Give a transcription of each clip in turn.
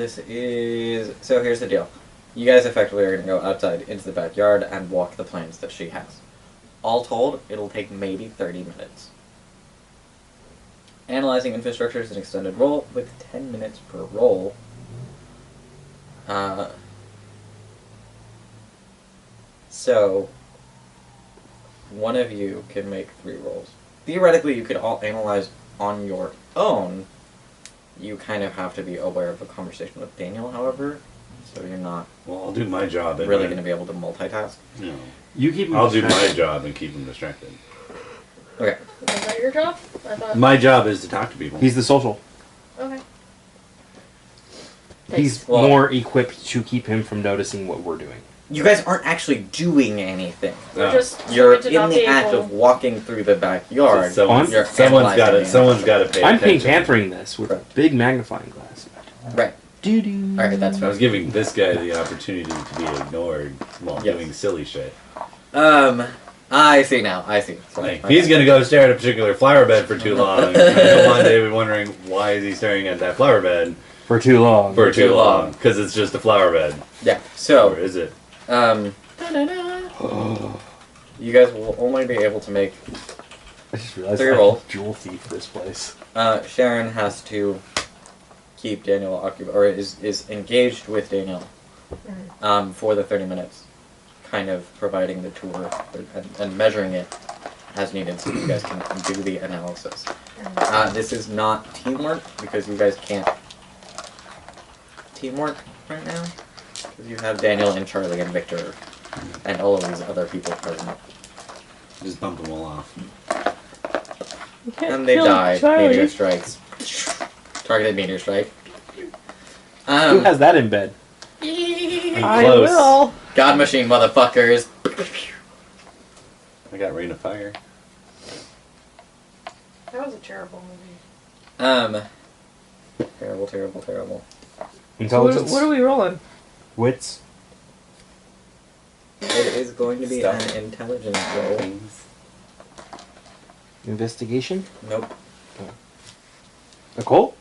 So here's the deal. You guys effectively are going to go outside into the backyard and walk the plans that she has. All told, it'll take maybe 30 minutes. Analyzing infrastructure is an extended roll with 10 minutes per roll. So, one of you can make 3 rolls. Theoretically, you could all analyze on your own. You kind of have to be aware of a conversation with Daniel, however, so you're not. Well, I'll do my job. Really going to be able to multitask. No. You keep him I'll do distracted. my job and keep him distracted. Okay. Is that your job? I thought. My job is to talk to people. He's the social. Okay. He's Well- more equipped to keep him from noticing what we're doing. You guys aren't actually doing anything. We're just You're trying to in not the be act able- of walking through the backyard. So someone's You're got analyzing it. Someone's got to pay I'm Pink attention. Panthering this with a Right. big magnifying glass. Right. Doo-doo. Alright, that's I fine. was giving this guy the opportunity to be ignored while Yes. doing silly shit. I see now. I see. Like, he's gonna go stare at a particular flower bed for too long. I don't want David wondering why is he staring at that flower bed For too long. for too too long. long? Because it's just a flower bed. Yeah. Or So, is it? you guys will only be able to make. I just realized 3 I roll. can jewel thief this place. Sharon has to keep Daniel occupied, or is engaged with Daniel for the 30 minutes, kind of providing the tour and measuring it as needed so you guys can do the analysis. This is not teamwork because you guys can't teamwork right now because you have Daniel and Charlie and Victor and all of these other people present. Just bump them all off. You can't And they kill die. Charlie. Meteor strikes. Targeted meteor strike. Who has that in bed? I Close. will. God machine, motherfuckers. I got Rain of Fire. That was a terrible movie. Terrible, terrible, terrible. So Intelligence. what are we rolling? Wits. It is going to be Stuff. an intelligence roll. Investigation. Nope. Occult.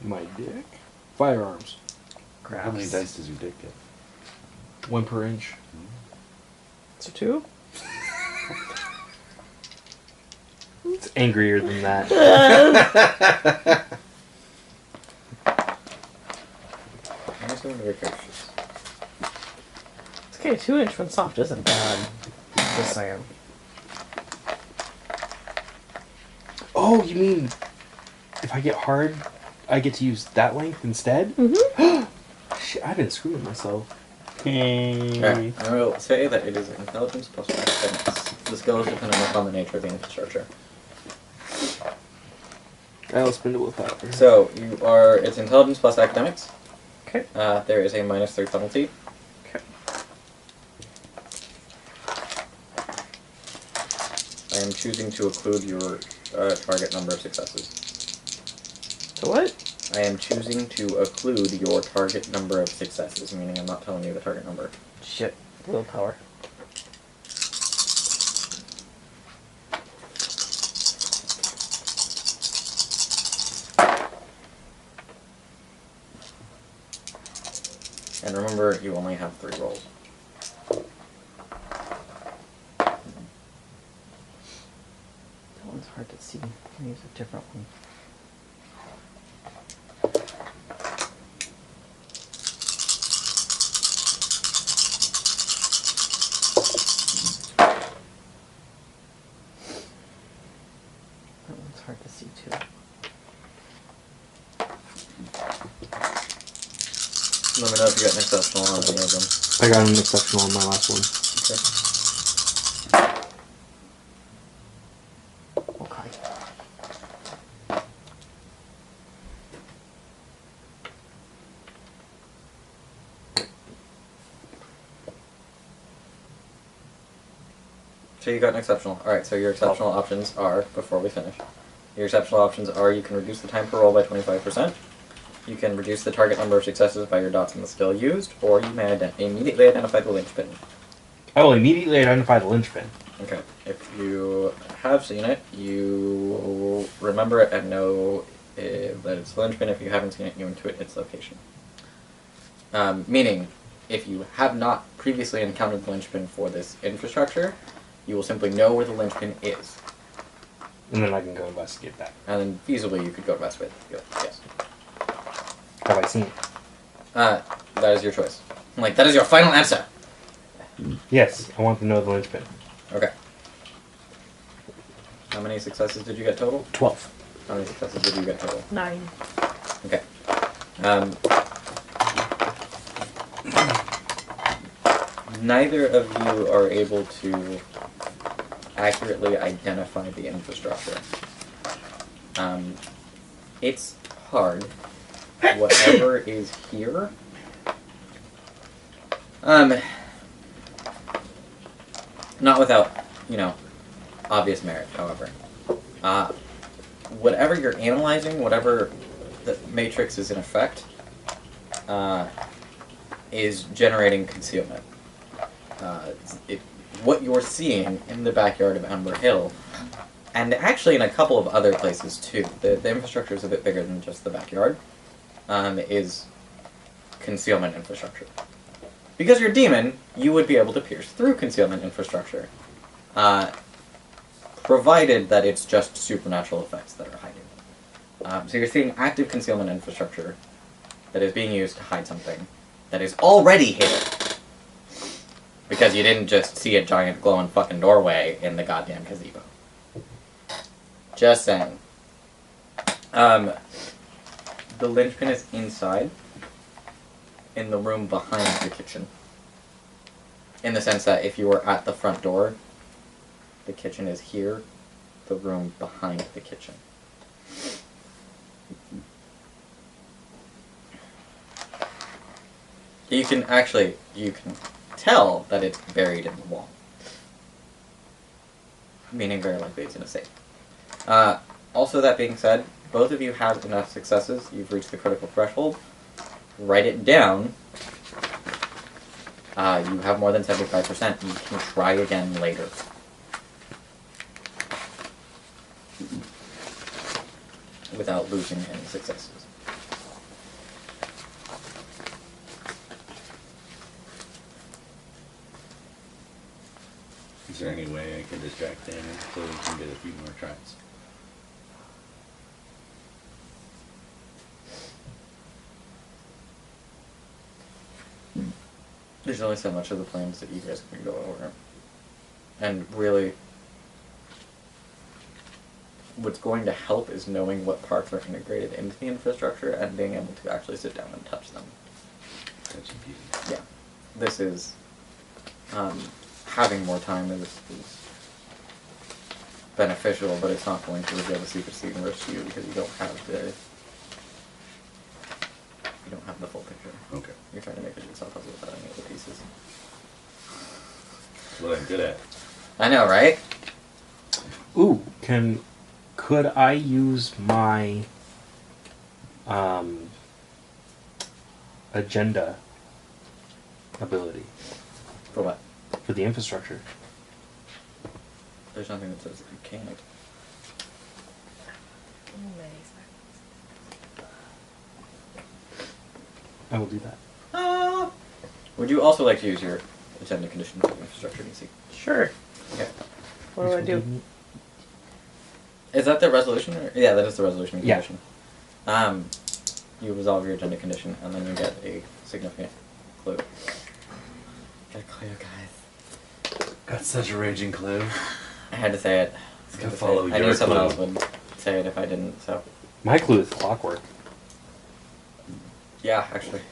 My dick. Firearms. How many dice does your dick get? 1 per inch. So 2? It's angrier than that. I'm just going to be cautious. It's okay, 2-inch when soft isn't bad. Just saying. Oh, you mean if I get hard, I get to use that length instead? Mm-hmm. Shit, I've been screwing myself. Alright, I will say that it is intelligence plus academics. The skill is dependent upon the nature of the infrastructure. I'll spend it willpower. So, it's intelligence plus academics. Okay. There is a -3 penalty. Okay. I am choosing to include your target number of successes. So what? I am choosing to occlude your target number of successes, meaning I'm not telling you the target number. Shit. Willpower. And remember, you only have 3 rolls. That one's hard to see. I'll use a different one. That one's hard to see too. Let me know if you got an exceptional on any of them. I got an exceptional on my last one. Okay. Okay. So you got an exceptional. Alright, so your exceptional options are, before we finish, your exceptional options are you can reduce the time per roll by 25%, you can reduce the target number of successes by your dots in the skill used, or you may immediately identify the linchpin. I will immediately identify the linchpin. Okay, if you have seen it, you remember it and know that it's the linchpin. If you haven't seen it, you intuit its location. Meaning, if you have not previously encountered the linchpin for this infrastructure, you will simply know where the linchpin is. And then I can go investigate that. And then feasibly you could go investigate. Yes. Have I seen it? That is your choice. Like, that is your final answer. Yes, I want to know the linchpin. Okay. How many successes did you get total? 12. How many successes did you get total? 9. Okay. Neither of you are able to accurately identify the infrastructure. It's hard. Whatever is here. Not without, obvious merit, however. Whatever you're analyzing, whatever the matrix is in effect, is generating concealment. What you're seeing in the backyard of Ember Hill, and actually in a couple of other places too, the infrastructure is a bit bigger than just the backyard, is concealment infrastructure. Because you're a demon, you would be able to pierce through concealment infrastructure, provided that it's just supernatural effects that are hiding. So you're seeing active concealment infrastructure that is being used to hide something that is already hidden. Because you didn't just see a giant glowing fucking doorway in the goddamn gazebo. Just saying. The linchpin is inside, in the room behind the kitchen. In the sense that if you were at the front door, the kitchen is here, the room behind the kitchen. You can tell that it's buried in the wall. Meaning very likely it's in a safe. Also, that being said, both of you have enough successes. You've reached the critical threshold. Write it down. You have more than 75%. You can try again later. Without losing any successes. Is there any way I can distract Daniel so we can get a few more tries? There's only so much of the plans that you guys can go over. And really, what's going to help is knowing what parts are integrated into the infrastructure and being able to actually sit down and touch them. Yeah. This is, having more time is beneficial, but it's not going to reveal the secrecy and risk to you because you don't have the full picture. Okay. You're trying to make a jigsaw puzzle without any of the pieces. That's what I'm good at. I know, right? Ooh, could I use my agenda ability For what? for the infrastructure? There's nothing that says that you can't. I will do that. Would you also like to use your agenda condition for infrastructure DC? Sure. Okay. What do I do? Is that the resolution? Yeah, that is the resolution Yeah. condition. You resolve your agenda condition, and then you get a significant clue. Get a clue, guys. Got such a raging clue. I had to say it. It's gonna follow I knew your someone clue. else would say it if I didn't, so. My clue is clockwork. Yeah, actually.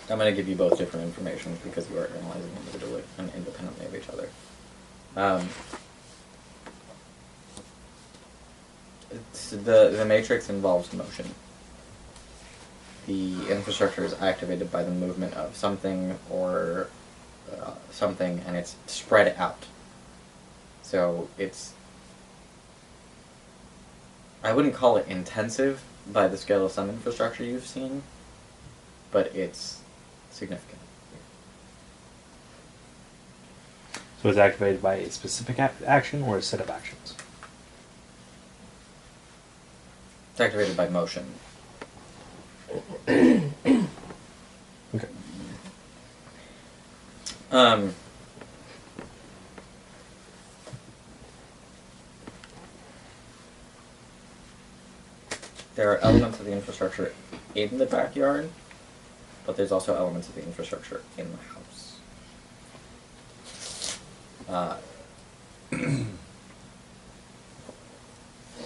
I'm going to give you both different information because you are analyzing individually and independently of each other. The matrix involves motion. The infrastructure is activated by the movement of something or something, and it's spread out. So it's... I wouldn't call it intensive by the scale of some infrastructure you've seen, but it's significant. So it's activated by a specific action or a set of actions? It's activated by motion. Okay. There are elements of the infrastructure in the backyard, but there's also elements of the infrastructure in the house.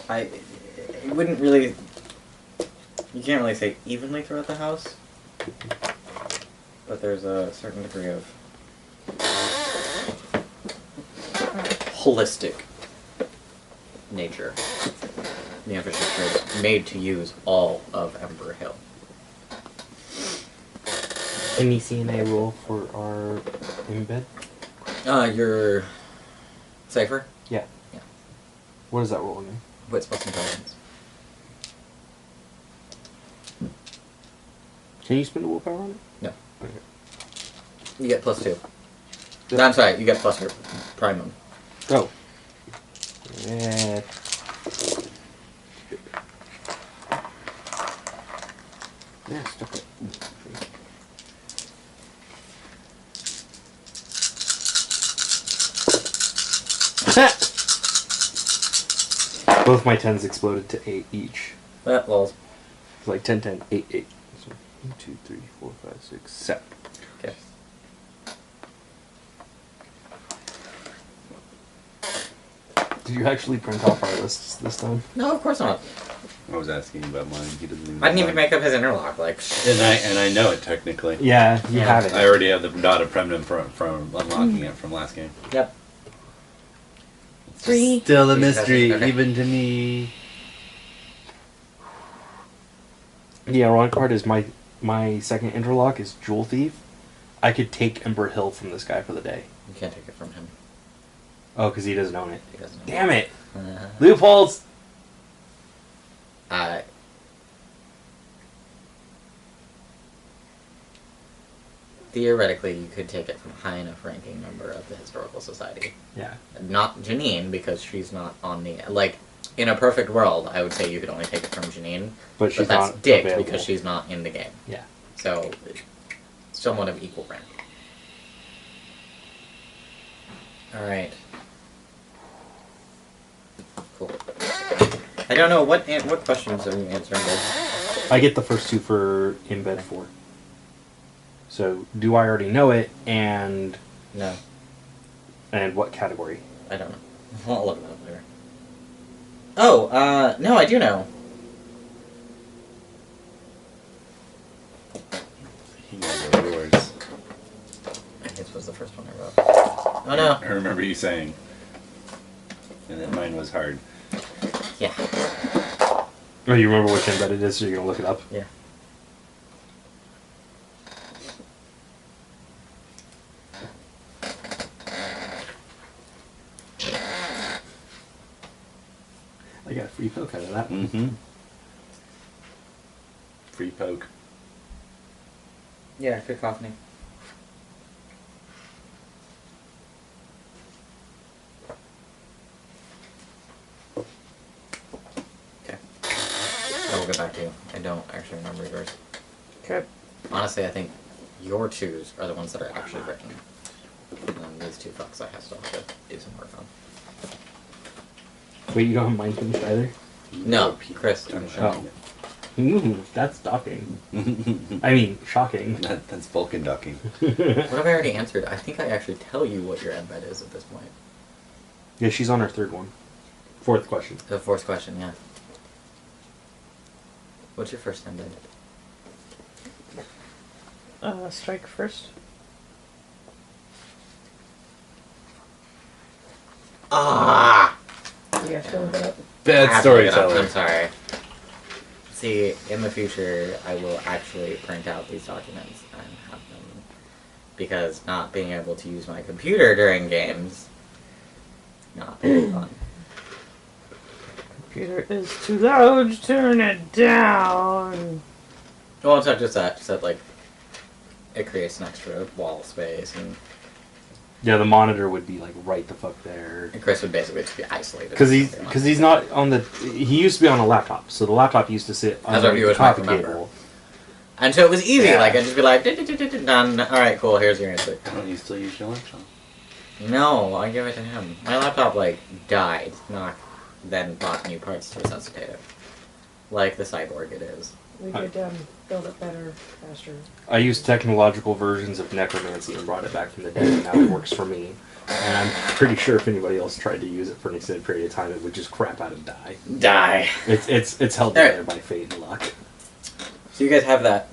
It wouldn't really. You can't really say evenly throughout the house, but there's a certain degree of holistic nature. The infrastructure is made to use all of Ember Hill. Any CNA rule for our embed? Your cipher? Yeah. Yeah. What does that roll again? Wits plus intelligence. Can you spend a willpower on it? No. Okay. You get +2. Yeah. No, I'm sorry, you get plus your primum. Oh. Yeah. Yeah, stuck it. Both my 10s exploded to 8 each. That lols. It's like 10, 10, 8, 8. So 1, 2, 3, 4, 5, 6, 7. Okay. Did you actually print off our lists this time? No, of course not. I was asking about mine. He doesn't even. I didn't know even mine. make up his interlock, like. And I know it technically. Yeah, you Yeah. have it. I already have the dot of Premnum from unlocking it from last game. Yep. It's 3. still a Okay. mystery, even to me. Yeah, wrong card is my second interlock is Jewel Thief. I could take Ember Hill from this guy for the day. You can't take it from him. Oh, because he doesn't own it. He doesn't. Damn it! Uh, Loopholes! Theoretically, you could take it from a high enough ranking member of the Historical Society. Yeah. Not Janine, because she's not on the... Like, in a perfect world, I would say you could only take it from Janine. But she's that's not dick, available. because she's not in the game. Yeah. So, somewhat of equal rank. Alright. Cool. I don't know, what questions are you answering, guys? I get the first two for Embed 4. So, do I already know it, and No, what category? I don't know. I'll look it up later. Oh, no, I do know. He knows what yours. I think this was the first one I wrote. Oh no. I remember you saying. And then mine was hard. Yeah. Oh, you remember which Embed it is, so you're going to look it up? Yeah. I got a free poke out of that. Mm-hmm. Free poke. Yeah, cacophony. Okay. I will get back to you. I don't actually remember yours. Okay. Honestly, I think your twos are the ones that are actually written. And then these two fucks I have still have to do some work on. Wait, you don't have mine finished either? No, Chris. I'm Oh. Ooh, that's docking. I mean, shocking. That's Vulcan ducking. What have I already answered? I think I actually tell you what your embed is at this point. Yeah, she's on her third one. Fourth question. The fourth question, yeah. What's your first embed? Strike first. Ah! You have to look it up. Bad I have to look it up, storyteller. I'm sorry. See, in the future, I will actually print out these documents and have them. Because not being able to use my computer during games, not very fun. Computer is too loud. Turn it down. Well, it's not just that. Just that, like, it creates an extra wall space, and Yeah, the monitor would be like right the fuck there. Chris would basically just be isolated. Because he's not on the. He used to be on a laptop, so the laptop used to sit As on our the viewers might coffee remember. table. And so it was easy. Yeah. Like I'd just be like, done. All right, cool. Here's your answer. Don't you still use your laptop? No, I give it to him. My laptop like died. Not then bought new parts to resuscitate it, like the cyborg it is. We could build it better, faster. I used technological versions of necromancy and brought it back from the dead, and now it works for me. And I'm pretty sure if anybody else tried to use it for an extended period of time, it would just crap out and die. Die. It's held All right. together by fate and luck. So you guys have that.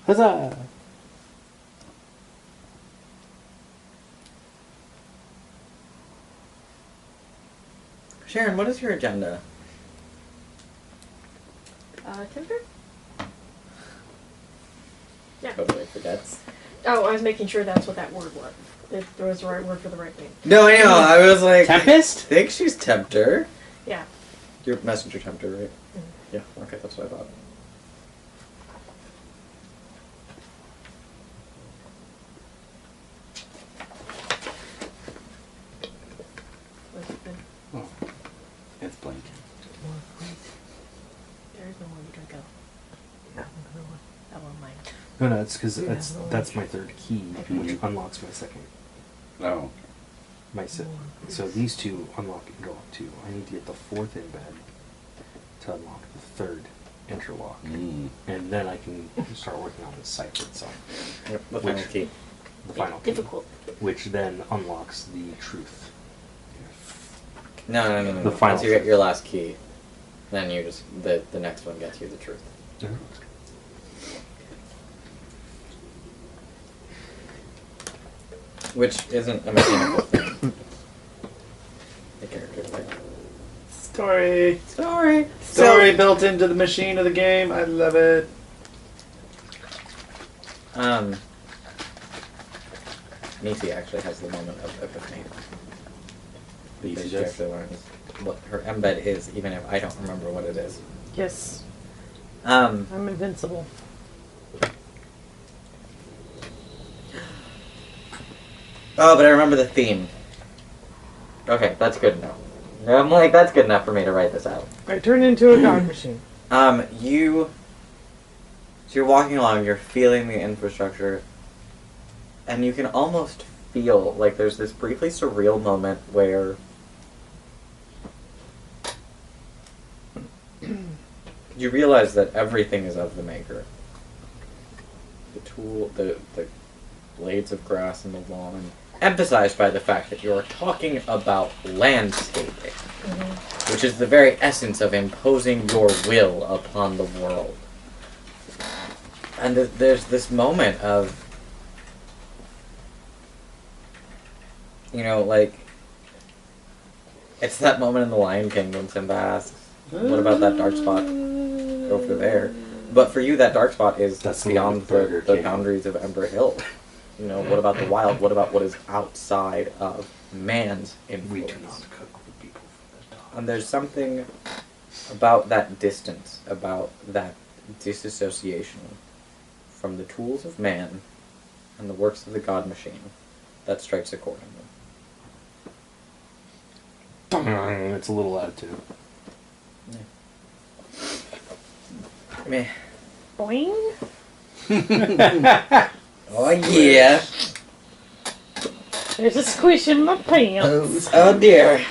Huzzah! Sharon, what is your agenda? Timber? Yeah. Totally forgets. Oh, I was making sure that's what that word was. If there was the right word for the right name. No, I know. I was like, Tempest? I think she's Tempter. Yeah. Your messenger Tempter, right? Mhm. Yeah. Okay, that's what I thought. Was it good? Oh, it's blank. There is no one to drink out. Yeah, another one. That one mine. No, it's because Yeah, that's my third key, which Mhm. unlocks my second. Oh. So these two unlock interlock 2. I need to get the fourth embed to unlock the third interlock. Mm. And then I can start working on the cipher itself. Yep, the final Which- key. The final key. Difficult. Which then unlocks the truth. No. The final Once you get your last key, then you just the next one gets you the truth. Which isn't a mechanical thing. The character thing. Story. Story. Story built into the machine of the game. I love it. Nisi actually has the moment of epiphany. Because she does? actually learns what her embed is, even if I don't remember what it is. Yes, Um, I'm invincible. oh, but I remember the theme. Okay, that's good enough. I'm like, that's good enough for me to write this out. I turned into a god machine. So you're walking along, you're feeling the infrastructure, and you can almost feel, like, there's this briefly surreal moment where you realize that everything is of the maker. The tool, the blades of grass in the lawn, emphasized by the fact that you are talking about landscaping, which is the very essence of imposing your will upon the world. And there's this moment of, you know, like, it's that moment in The Lion King when Simba asks, what about that dark spot over there? But for you, that dark spot is That's the beyond one with Burger the King. boundaries of Ember Hill. You know, what about the wild? What about what is outside of man's influence? We do not cook with people from the top. And there's something about that distance, about that disassociation from the tools of man and the works of the god machine that strikes a chord in them. It's a little loud too. Meh. Boing. Oh yeah. There's a squish in my pants. Oh dear.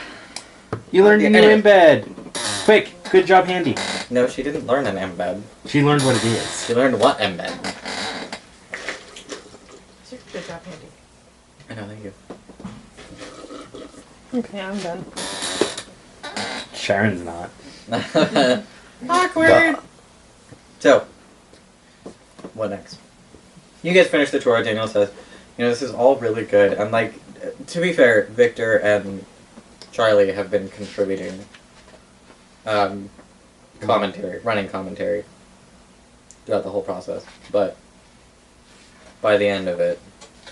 You learned a new Anyway. embed. Quick, good job, Handy. No, she didn't learn an embed. She learned what it is. She learned what embed. Good job, Andy. I know, thank you. Okay, I'm done. Sharon's not. Awkward. So, what next? You guys finish the tour. Daniel says, you know, this is all really good. And, like, to be fair, Victor and Charlie have been contributing commentary, running commentary throughout the whole process. But by the end of it,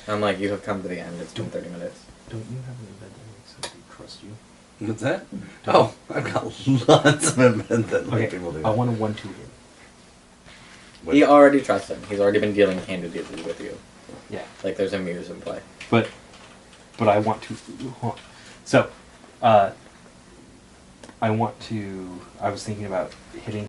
I'm like, you have come to the end. It's been 30 minutes. Don't you have an embed that makes somebody trust you? What's that? Oh, I've got lots of embed that let Okay, people do. I want a 1-2 hit. What- He already trusts him. He's already been dealing handedly with you. Yeah. Like there's a mirrors in play. But I want to. So, I want to. I was thinking about hitting